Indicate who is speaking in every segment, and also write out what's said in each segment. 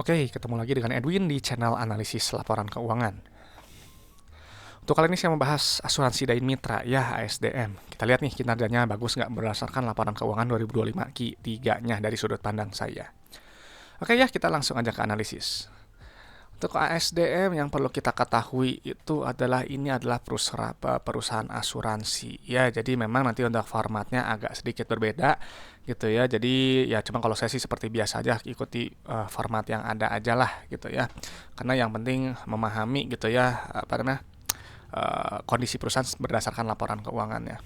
Speaker 1: Oke, ketemu lagi dengan Edwin di channel analisis laporan keuangan. Untuk kali ini saya membahas asuransi Dain Mitra, ya ASDM. Kita lihat nih kinerjanya bagus nggak berdasarkan laporan keuangan 2025 Q3-nya dari sudut pandang saya. Oke ya, kita langsung aja ke analisis. Untuk ASDM yang perlu kita ketahui itu adalah ini adalah perusahaan asuransi. Ya, jadi memang nanti untuk formatnya agak sedikit berbeda gitu ya. Jadi ya cuma kalau saya sih seperti biasa aja ikuti format yang ada aja lah gitu ya. Karena yang penting memahami gitu ya kondisi perusahaan berdasarkan laporan keuangannya.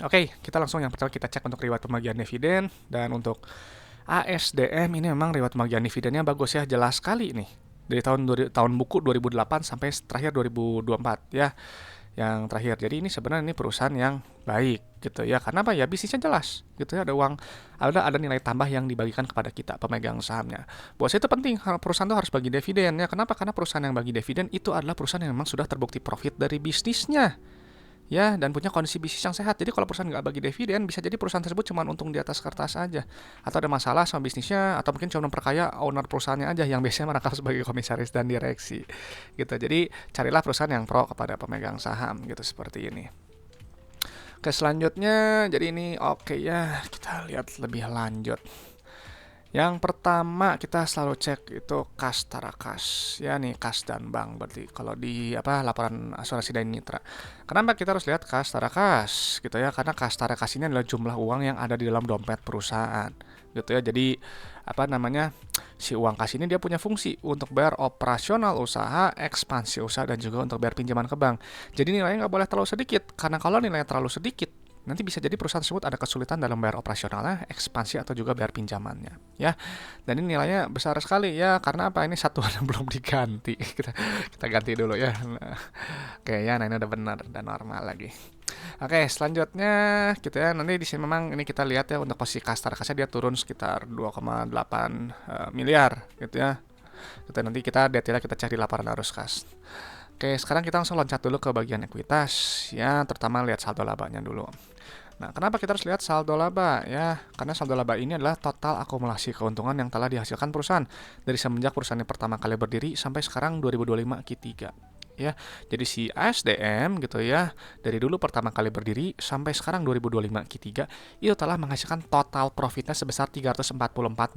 Speaker 1: Oke, kita langsung yang pertama kita cek untuk riwayat pembagian dividen. Dan untuk ASDM ini memang riwayat pembagian dividennya bagus ya, jelas sekali nih. Dari tahun buku 2008 sampai terakhir 2024 ya. Yang terakhir. Jadi ini sebenarnya ini perusahaan yang baik gitu ya. Karena apa ya? Bisnisnya jelas gitu ya, ada uang, ada nilai tambah yang dibagikan kepada kita pemegang sahamnya. Buat saya itu penting, perusahaan itu harus bagi dividen ya. Kenapa? Karena perusahaan yang bagi dividen itu adalah perusahaan yang memang sudah terbukti profit dari bisnisnya ya, dan punya kondisi bisnis yang sehat. Jadi kalau perusahaan nggak bagi dividen, bisa jadi perusahaan tersebut cuma untung di atas kertas aja, atau ada masalah sama bisnisnya, atau mungkin cuma memperkaya owner perusahaannya aja yang biasanya merangkap sebagai komisaris dan direksi gitu. Jadi carilah perusahaan yang pro kepada pemegang saham gitu, seperti ini. Oke, selanjutnya jadi ini oke ya, kita lihat lebih lanjut. Yang pertama kita selalu cek itu kas tarakas ya, nih kas dan bank berarti kalau di laporan asuransi Dain Mitra. Kenapa kita harus lihat kas tarakas gitu ya? Karena kas tarakas ini adalah jumlah uang yang ada di dalam dompet perusahaan gitu ya. Jadi si uang kas ini dia punya fungsi untuk bayar operasional usaha, ekspansi usaha, dan juga untuk bayar pinjaman ke bank. Jadi nilainya nggak boleh terlalu sedikit, karena kalau nilainya terlalu sedikit nanti bisa jadi perusahaan tersebut ada kesulitan dalam bayar operasionalnya, ekspansi, atau juga bayar pinjamannya ya. Dan ini nilainya besar sekali ya, karena apa? Ini satuan yang belum diganti. Kita ganti dulu ya. Nah, oke ya, nah ini udah benar dan normal lagi. Oke, selanjutnya kita ya, nanti di sini memang ini kita lihat ya, untuk posisi kas kasnya dia turun sekitar 2,8 miliar gitu ya. Nanti kita detailnya kita cari laporan arus kas. Oke, sekarang kita langsung loncat dulu ke bagian ekuitas ya, terutama lihat saldo labanya dulu. Nah, kenapa kita harus lihat saldo laba ya? Karena saldo laba ini adalah total akumulasi keuntungan yang telah dihasilkan perusahaan dari semenjak perusahaan yang pertama kali berdiri sampai sekarang 2025 Q3 ya. Jadi si ASDM gitu ya, dari dulu pertama kali berdiri sampai sekarang 2025 Q3 itu telah menghasilkan total profitnya sebesar 344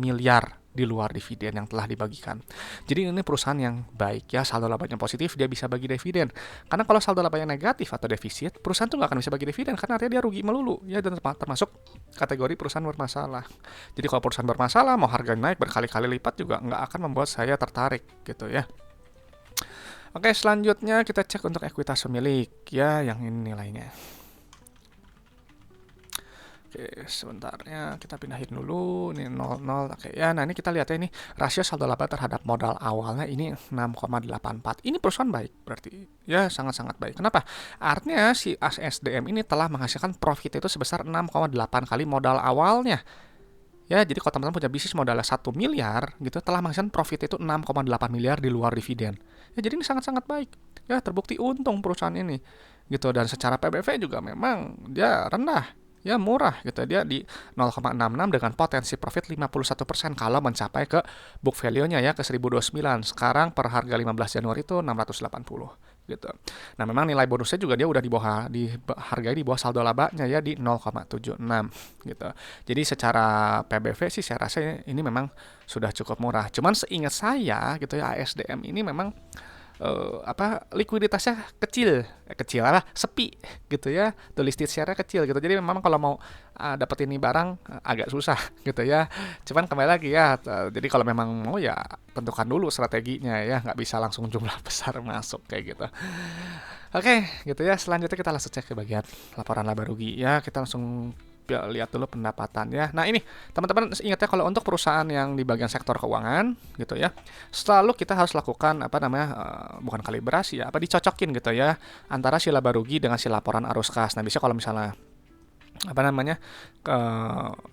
Speaker 1: miliar di luar dividen yang telah dibagikan. Jadi ini perusahaan yang baik ya, saldo labanya positif, dia bisa bagi dividen. Karena kalau saldo labanya negatif atau defisit, perusahaan tuh nggak akan bisa bagi dividen karena artinya dia rugi melulu ya, dan termasuk kategori perusahaan bermasalah. Jadi kalau perusahaan bermasalah, mau harganya naik berkali-kali lipat juga nggak akan membuat saya tertarik gitu ya. Oke, selanjutnya kita cek untuk ekuitas pemilik ya, yang ini nilainya. Oke, sebentar ya, kita pindahin dulu. Ini 00. Oke ya, nah ini kita lihat ya, ini rasio saldo laba terhadap modal awalnya ini 6,84. Ini perusahaan baik berarti. Ya, sangat-sangat baik. Kenapa? Artinya si ASDM ini telah menghasilkan profit itu sebesar 6,8 kali modal awalnya. Ya, jadi kalau teman-teman punya bisnis modalnya 1 miliar gitu, telah menghasilkan profit itu 6,8 miliar di luar dividen. Ya, jadi ini sangat-sangat baik. Ya, terbukti untung perusahaan ini. Gitu, dan secara PBV juga memang dia rendah. Ya, murah gitu. Dia di 0,66 dengan potensi profit 51% kalau mencapai ke book value-nya ya, ke 1029. Sekarang per harga 15 Januari itu 680 gitu. Nah, memang nilai bonusnya juga dia udah hargai di bawah saldo labanya ya, di 0,76 gitu. Jadi secara PBV sih saya rasa ini memang sudah cukup murah. Cuman seingat saya gitu ya, ASDM ini memang likuiditasnya sepi gitu ya, tuh listed share-nya kecil gitu. Jadi memang kalau mau dapat ini barang agak susah gitu ya. Cuman kembali lagi ya, jadi kalau memang mau ya tentukan dulu strateginya ya, nggak bisa langsung jumlah besar masuk kayak gitu. Oke, gitu ya. Selanjutnya kita langsung cek ke bagian laporan laba rugi ya. Kita langsung lihat dulu pendapatan ya. Nah, ini teman-teman ingat ya, kalau untuk perusahaan yang di bagian sektor keuangan gitu ya, selalu kita harus lakukan bukan kalibrasi ya, dicocokin gitu ya, antara si laba rugi dengan si laporan arus kas. Nah, bisa kalau misalnya ke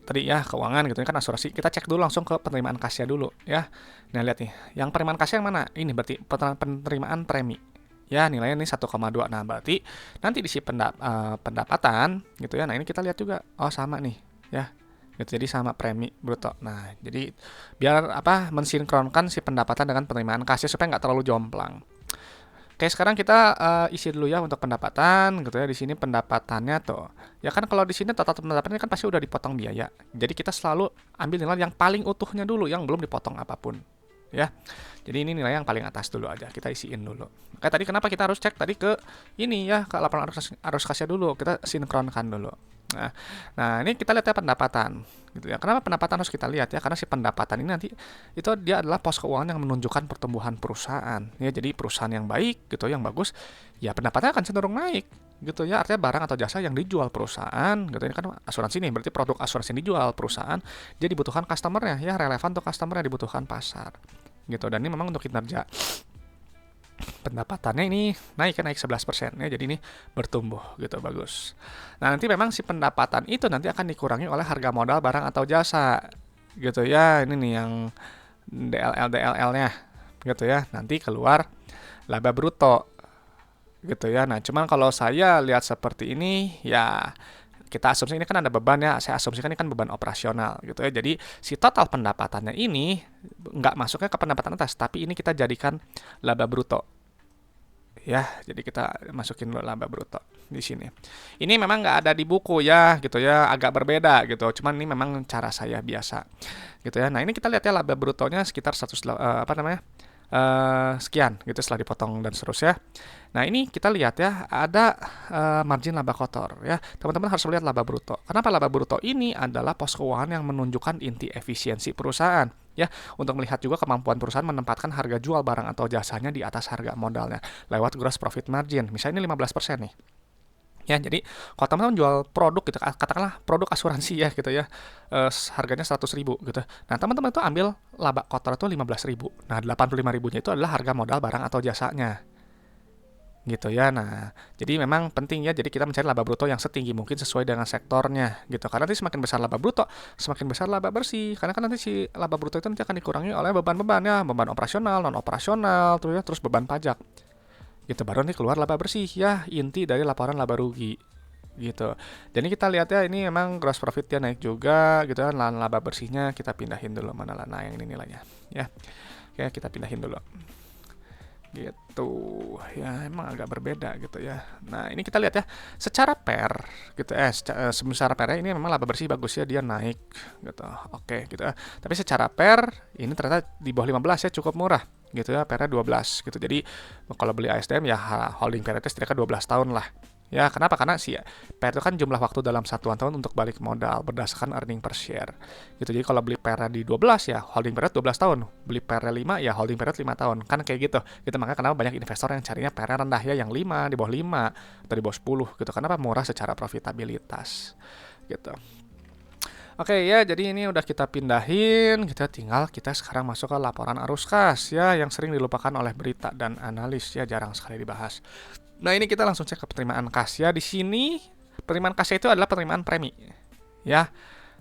Speaker 1: tadi ya keuangan gitu kan, asuransi, kita cek dulu langsung ke penerimaan kasnya dulu ya. Nah, lihat nih, yang penerimaan kasnya yang mana? Ini berarti penerimaan premi. Ya, nilainya ini 1,2. Nah, berarti nanti di si pendapatan gitu ya. Nah, ini kita lihat juga. Oh, sama nih ya. gitu. Jadi sama premi bruto. Nah, jadi biar apa mensinkronkan si pendapatan dengan penerimaan kas ya, supaya nggak terlalu jomplang. Oke, sekarang kita isi dulu ya untuk pendapatan gitu ya. Di sini pendapatannya tuh. Ya kan kalau di sini total pendapatannya kan pasti udah dipotong biaya. Jadi kita selalu ambil nilai yang paling utuhnya dulu yang belum dipotong apapun. Ya. Jadi ini nilai yang paling atas dulu aja. Kita isiin dulu. Kayak tadi kenapa kita harus cek tadi ke ini ya, ke laporan arus kasnya dulu. Kita sinkronkan dulu. Nah, ini kita lihat ya pendapatan, gitu ya. Kenapa pendapatan harus kita lihat ya? Karena si pendapatan ini nanti itu dia adalah pos keuangan yang menunjukkan pertumbuhan perusahaan. Ya, jadi perusahaan yang baik, gitu, yang bagus, ya pendapatannya akan cenderung naik, gitu ya. Artinya barang atau jasa yang dijual perusahaan, gitu. Ini kan asuransi nih, berarti produk asuransi yang dijual perusahaan, dia dibutuhkan customernya, ya relevan untuk customer yang dibutuhkan pasar, gitu. Dan ini memang untuk kinerja pendapatannya ini naik 11% ya, jadi ini bertumbuh gitu, bagus. Nah, nanti memang si pendapatan itu nanti akan dikurangi oleh harga modal barang atau jasa gitu ya. Ini nih yang DLL-nya gitu ya. Nanti keluar laba bruto gitu ya. Nah, cuman kalau saya lihat seperti ini ya, kita asumsi ini kan ada beban ya, saya asumsikan ini kan beban operasional gitu ya. Jadi si total pendapatannya ini nggak masuknya ke pendapatan atas, tapi ini kita jadikan laba bruto. Ya, jadi kita masukin laba bruto di sini. Ini memang nggak ada di buku ya, gitu ya, agak berbeda gitu. Cuman ini memang cara saya biasa, gitu ya. Nah, ini kita lihat ya laba brutonya sekitar 100 sekian gitu setelah dipotong dan seterusnya. Nah, ini kita lihat ya ada margin laba kotor ya. Teman-teman harus melihat laba bruto. Kenapa laba bruto ini adalah pos keuangan yang menunjukkan inti efisiensi perusahaan ya, untuk melihat juga kemampuan perusahaan menempatkan harga jual barang atau jasanya di atas harga modalnya lewat gross profit margin. Misalnya ini 15% nih. Ya, jadi kalau teman-teman jual produk gitu, katakanlah produk asuransi ya gitu ya, harganya 100.000 gitu. Nah, teman-teman itu ambil laba kotor itu 15.000. Nah, 85.000-nya itu adalah harga modal barang atau jasanya. Gitu ya. Nah, jadi memang penting ya, jadi kita mencari laba bruto yang setinggi mungkin sesuai dengan sektornya gitu. Karena nanti semakin besar laba bruto, semakin besar laba bersih. Karena kan nanti si laba bruto itu nanti akan dikurangi oleh beban-beban ya, beban operasional, non operasional, terus beban pajak. Gitu, baru nanti keluar laba bersih ya, inti dari laporan laba rugi gitu. Jadi kita lihat ya, ini memang gross profitnya naik juga gitu kan. Laba bersihnya kita pindahin dulu, mana lah, nah yang ini nilainya ya. Oke, kita pindahin dulu gitu ya, emang agak berbeda gitu ya. Nah, ini kita lihat ya secara per gitu secara per ini memang laba bersih bagus ya, dia naik gitu, oke gitu ya. Tapi secara per ini ternyata di bawah 15 ya, cukup murah gitu ya, pernya 12 gitu. Jadi kalau beli ASDM ya holding periodnya setidaknya 12 tahun lah ya. Kenapa? Karena si per itu kan jumlah waktu dalam satuan tahun untuk balik modal berdasarkan earning per share gitu. Jadi kalau beli per di 12 ya holding period 12 tahun, beli per 5 ya holding period 5 tahun, kan kayak gitu. Makanya kenapa banyak investor yang carinya per rendah ya, yang 5, di bawah 5 atau di bawah 10 gitu. Kenapa? Murah secara profitabilitas gitu. Oke ya, jadi ini udah kita pindahin, kita sekarang masuk ke laporan arus kas ya, yang sering dilupakan oleh berita dan analis ya, jarang sekali dibahas. Nah, ini kita langsung cek ke penerimaan kas ya. Di sini penerimaan kasnya itu adalah penerimaan premi ya.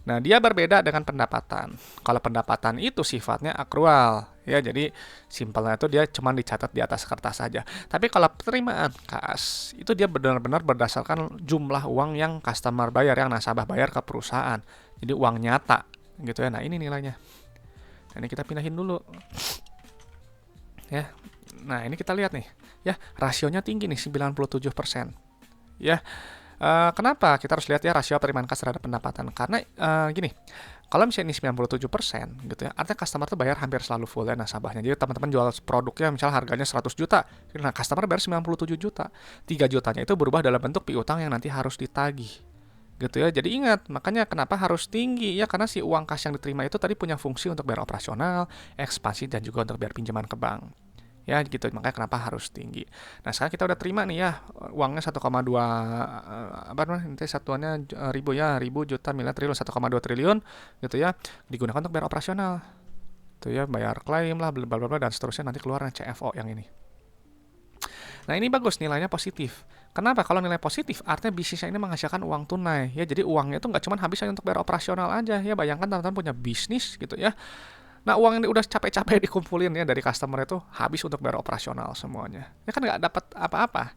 Speaker 1: Nah, dia berbeda dengan pendapatan. Kalau pendapatan itu sifatnya akrual ya, jadi simpelnya itu dia cuma dicatat di atas kertas saja. Tapi kalau penerimaan kas itu dia benar-benar berdasarkan jumlah uang yang customer bayar, yang nasabah bayar ke perusahaan. Jadi uang nyata gitu ya. Nah, ini nilainya. Nah, ini kita pindahin dulu ya. Nah, ini kita lihat nih ya, rasionya tinggi nih 97% ya. Kenapa kita harus lihat ya rasio penerimaan kas terhadap pendapatan? Karena gini, kalau misalnya ini 97% gitu ya, artinya customer tuh bayar hampir selalu full ya nasabahnya. Jadi teman-teman jual produknya misalnya harganya 100 juta, nah customer bayar 97 juta. 3 jutanya itu berubah dalam bentuk piutang yang nanti harus ditagih. Gitu ya. Jadi ingat, makanya kenapa harus tinggi ya, karena si uang kas yang diterima itu tadi punya fungsi untuk bayar operasional, ekspansi, dan juga untuk bayar pinjaman ke bank. Ya gitu, makanya kenapa harus tinggi. Nah, sekarang kita udah terima nih ya, uangnya 1,2 apa namanya, nanti satuannya ribu ya, ribu, juta, miliar, triliun, 1,2 triliun gitu ya, digunakan untuk bayar operasional. Tuh ya, bayar klaim lah, bla bla bla dan seterusnya, nanti keluar CFO yang ini. Nah, ini bagus, nilainya positif. Kenapa? Kalau nilai positif, artinya bisnisnya ini menghasilkan uang tunai ya. Jadi uangnya itu nggak cuma habis hanya untuk bayar operasional aja ya. Bayangkan teman-teman punya bisnis gitu ya. Nah, uang yang udah capek-capek dikumpulin ya dari customer itu habis untuk bayar operasional semuanya. Ya kan nggak dapat apa-apa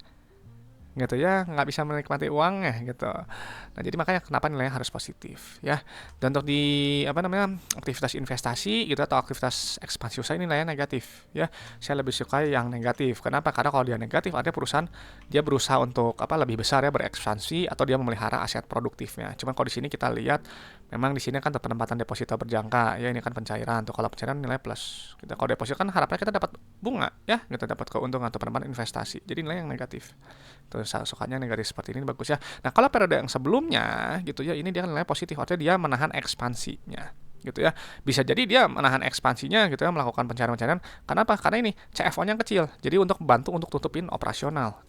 Speaker 1: gitu ya, nggak bisa menikmati uangnya gitu. Nah, jadi makanya kenapa nilainya harus positif ya. Dan untuk di apa namanya aktivitas investasi gitu atau aktivitas ekspansi usaha ini nilainya negatif ya. Saya lebih suka yang negatif. Kenapa? Karena kalau dia negatif artinya perusahaan dia berusaha untuk lebih besar ya berekspansi atau dia memelihara aset produktifnya. Cuman kalau di sini kita lihat memang di sini kan penempatan deposito berjangka ya, ini kan pencairan tuh. Kalau pencairan nilai plus. Kita kalau deposito kan harapannya kita dapat bunga ya, kita dapat keuntungan atau penempatan investasi. Jadi nilai yang negatif. Terus sukanya negatif seperti ini bagus ya. Nah, kalau periode yang sebelumnya gitu ya, ini dia nilai positif, artinya dia menahan ekspansinya gitu ya. Bisa jadi dia menahan ekspansinya gitu ya, melakukan pencarian-pencarian. Kenapa? Karena ini CFO-nya kecil. Jadi untuk bantu untuk tutupin operasional.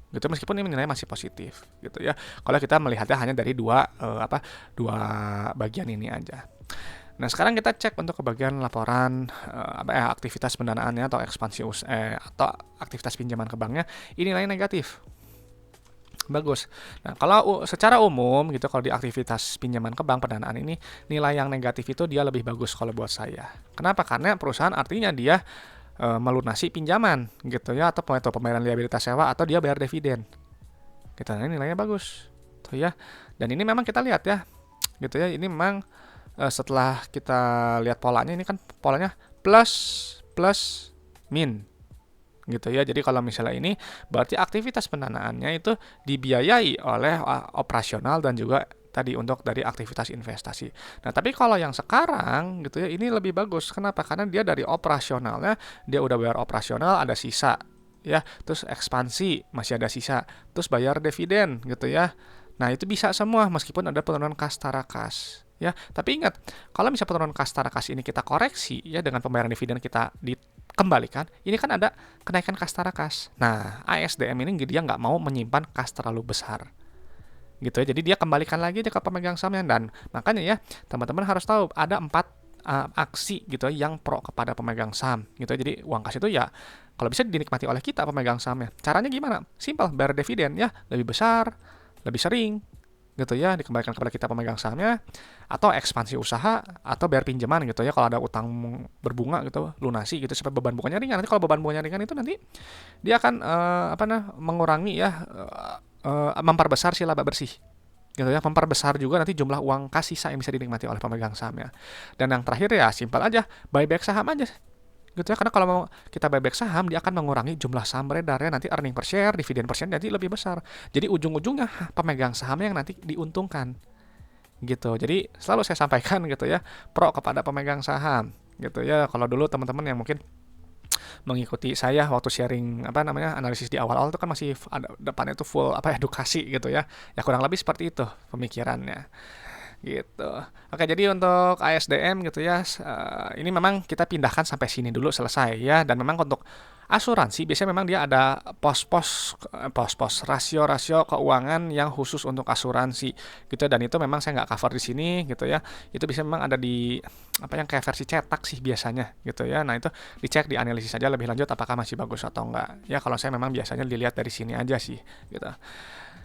Speaker 1: Gitu, meskipun ini nilainya masih positif gitu ya. Kalau kita melihatnya hanya dari dua bagian ini aja. Nah, sekarang kita cek untuk ke bagian laporan aktivitas pendanaannya atau ekspansi atau aktivitas pinjaman ke banknya. Ini nilai negatif. Bagus. Nah, kalau secara umum gitu, kalau di aktivitas pinjaman ke bank pendanaan ini, nilai yang negatif itu dia lebih bagus kalau buat saya. Kenapa? Karena perusahaan artinya dia melunasi pinjaman gitu ya, atau pembayaran liabilitas sewa, atau dia bayar dividen. Gitu, nah, nilainya bagus. Tuh ya. Dan ini memang kita lihat ya. Gitu ya, ini memang setelah kita lihat polanya, ini kan polanya plus plus min gitu ya. Jadi kalau misalnya ini berarti aktivitas pendanaannya itu dibiayai oleh operasional dan juga tadi untuk dari aktivitas investasi. Nah, tapi kalau yang sekarang gitu ya, ini lebih bagus. Kenapa? Karena dia dari operasionalnya dia udah bayar operasional, ada sisa ya, terus ekspansi masih ada sisa, terus bayar dividen gitu ya. Nah, itu bisa semua meskipun ada penurunan kas tara kas. Ya, tapi ingat, kalau misalnya penurunan kas tara kas ini kita koreksi ya dengan pembayaran dividen kita dikembalikan, ini kan ada kenaikan kas tara kas. Nah, ASDM ini dia nggak mau menyimpan kas terlalu besar. Gitu ya, jadi dia kembalikan lagi ke pemegang sahamnya. Dan makanya ya, teman-teman harus tahu ada 4 aksi gitu yang pro kepada pemegang saham gitu ya. Jadi uang kas itu ya kalau bisa dinikmati oleh kita pemegang sahamnya. Caranya gimana? Simpel, bayar dividen ya, lebih besar, lebih sering gitu ya, dikembalikan kepada kita pemegang sahamnya, atau ekspansi usaha, atau bayar pinjaman gitu ya, kalau ada utang berbunga gitu, lunasi gitu supaya beban bunganya ringan. Nanti kalau beban bunganya ringan itu nanti dia akan mengurangi ya, memperbesar si laba bersih gitu ya, memperbesar juga nanti jumlah uang kas sisa yang bisa dinikmati oleh pemegang sahamnya. Dan yang terakhir ya simpel aja, buyback saham aja gitu ya, karena kalau mau kita buyback saham dia akan mengurangi jumlah saham beredar ya, nanti earning per share, dividen per share jadi lebih besar. Jadi ujung-ujungnya pemegang sahamnya yang nanti diuntungkan gitu. Jadi selalu saya sampaikan gitu ya, pro kepada pemegang saham gitu ya. Kalau dulu teman-teman yang mungkin mengikuti saya waktu sharing analisis di awal-awal itu kan masih ada depannya itu full edukasi gitu ya. Ya kurang lebih seperti itu pemikirannya gitu. Oke, jadi untuk ASDM gitu ya, ini memang kita pindahkan sampai sini dulu selesai ya. Dan memang untuk asuransi biasanya memang dia ada pos-pos rasio-rasio keuangan yang khusus untuk asuransi gitu. Dan itu memang saya nggak cover di sini gitu ya. Itu bisa memang ada di yang kayak versi cetak sih biasanya gitu ya. Nah, itu dicek, dianalisis saja lebih lanjut apakah masih bagus atau enggak. Ya kalau saya memang biasanya dilihat dari sini aja sih gitu.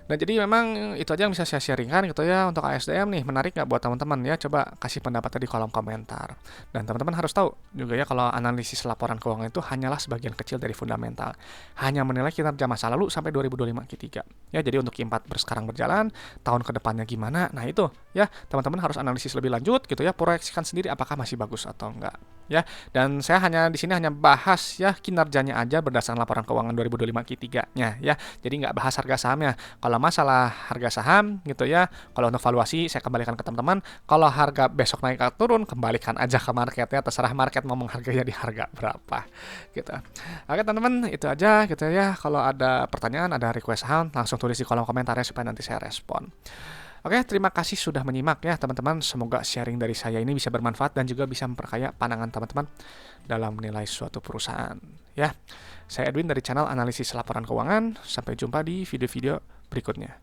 Speaker 1: Nah, jadi memang itu aja yang bisa saya sharingkan gitu ya untuk ASDM nih. Menarik nggak buat teman-teman ya? Coba kasih pendapatnya di kolom komentar. Dan teman-teman harus tahu juga ya, kalau analisis laporan keuangan itu hanyalah sebagian kecil dari fundamental. Hanya menilai kinerja masa lalu sampai 2025 Q3. Ya, jadi untuk Q4 sekarang berjalan, tahun kedepannya gimana? Nah, itu ya, teman-teman harus analisis lebih lanjut gitu ya, proyeksikan sendiri apakah masih bagus atau enggak. Ya, dan saya di sini hanya bahas ya kinerjanya aja berdasarkan laporan keuangan 2025 Q3-nya ya. Jadi nggak bahas harga sahamnya. Kalau masalah harga saham gitu ya, kalau untuk valuasi saya kembalikan ke teman-teman. Kalau harga besok naik atau turun, kembalikan aja ke marketnya, terserah market ngomong harganya di harga berapa gitu. Oke teman-teman, itu aja gitu ya. Kalau ada pertanyaan, ada request saham, langsung tulis di kolom komentarnya supaya nanti saya respon. Oke, terima kasih sudah menyimak ya teman-teman. Semoga sharing dari saya ini bisa bermanfaat dan juga bisa memperkaya pandangan teman-teman dalam menilai suatu perusahaan ya. Saya Edwin dari channel Analisis Laporan Keuangan. Sampai jumpa di video-video berikutnya.